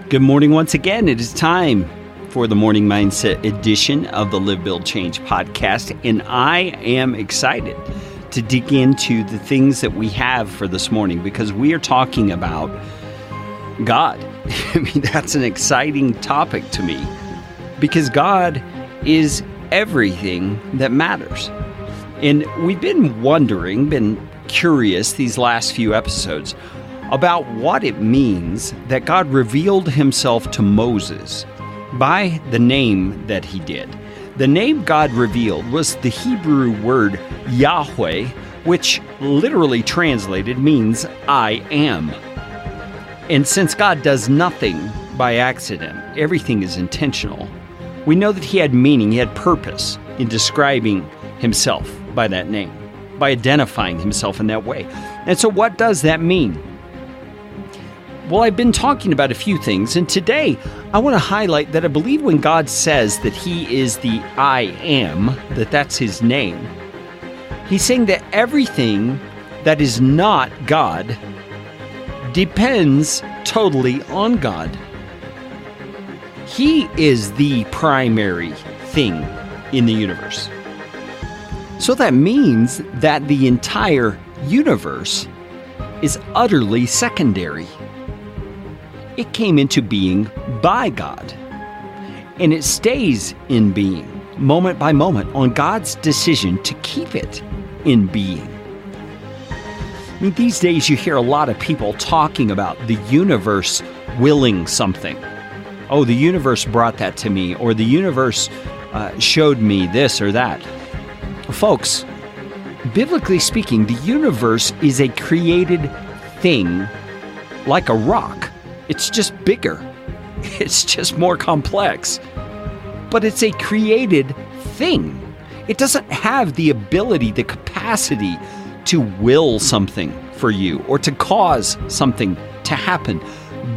Good morning once again. It is time for the Morning Mindset edition of the Live, Build, Change podcast, and I am excited to dig into the things that we have for this morning because we are talking about God. I mean, that's an exciting topic to me because God is everything that matters. And we've been curious these last few episodes about what it means that God revealed himself to Moses by the name that he did. The name God revealed was the Hebrew word Yahweh, which literally translated means I am. And since God does nothing by accident, everything is intentional, we know that he had meaning, he had purpose in describing himself by that name, by identifying himself in that way. And so what does that mean? Well, I've been talking about a few things, and today I want to highlight that I believe when God says that he is the I am, that's his name, he's saying that everything that is not God depends totally on God. He is the primary thing in the universe. So that means that the entire universe is utterly secondary. It came into being by God, and it stays in being moment by moment on God's decision to keep it in being. I mean, these days you hear a lot of people talking about the universe willing something. Oh, the universe brought that to me, or the universe showed me this or that. Folks, biblically speaking, the universe is a created thing like a rock. It's just bigger. It's just more complex. But it's a created thing. It doesn't have the ability, the capacity to will something for you or to cause something to happen.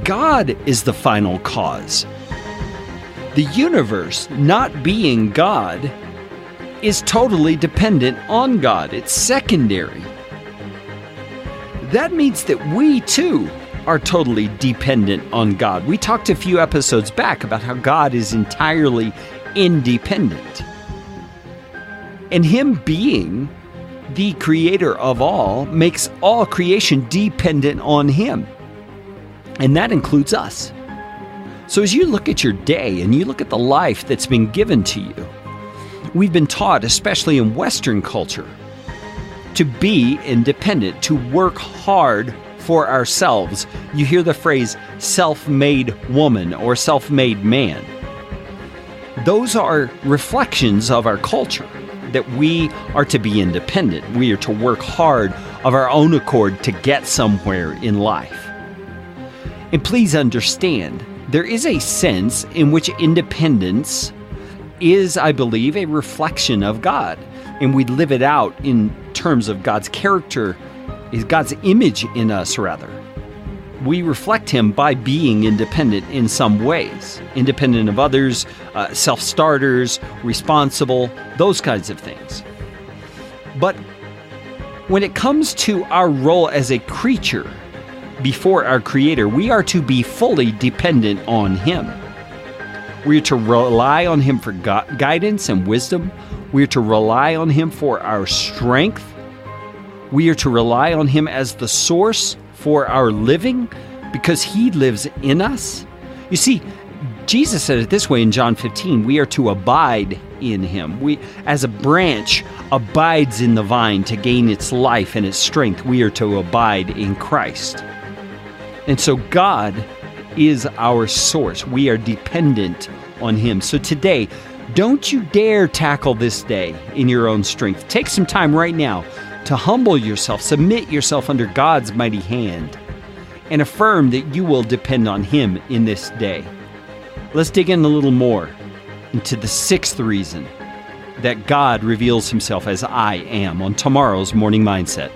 God is the final cause. The universe, not being God, is totally dependent on God. It's secondary. That means that we too are totally dependent on God. We talked a few episodes back about how God is entirely independent. And him being the creator of all makes all creation dependent on him. And that includes us. So as you look at your day and you look at the life that's been given to you, we've been taught, especially in Western culture, to be independent, to work hard for ourselves. You hear the phrase self-made woman or self-made man. Those are reflections of our culture, that we are to be independent. We are to work hard of our own accord to get somewhere in life. And please understand, there is a sense in which independence is, I believe, a reflection of God. And we live it out in terms of God's character, is God's image in us, rather. We reflect him by being independent in some ways. Independent of others, self-starters, responsible, those kinds of things. But when it comes to our role as a creature before our Creator, we are to be fully dependent on him. We are to rely on him for guidance and wisdom. We are to rely on him for our strength. We are to rely on him as the source for our living because he lives in us. You see, Jesus said it this way in John 15, we are to abide in him. We, as a branch abides in the vine to gain its life and its strength, we are to abide in Christ. And so God is our source. We are dependent on him. So today, don't you dare tackle this day in your own strength. Take some time right now to humble yourself, submit yourself under God's mighty hand, and affirm that you will depend on him in this day. Let's dig in a little more into the sixth reason that God reveals himself as I am on tomorrow's Morning Mindset.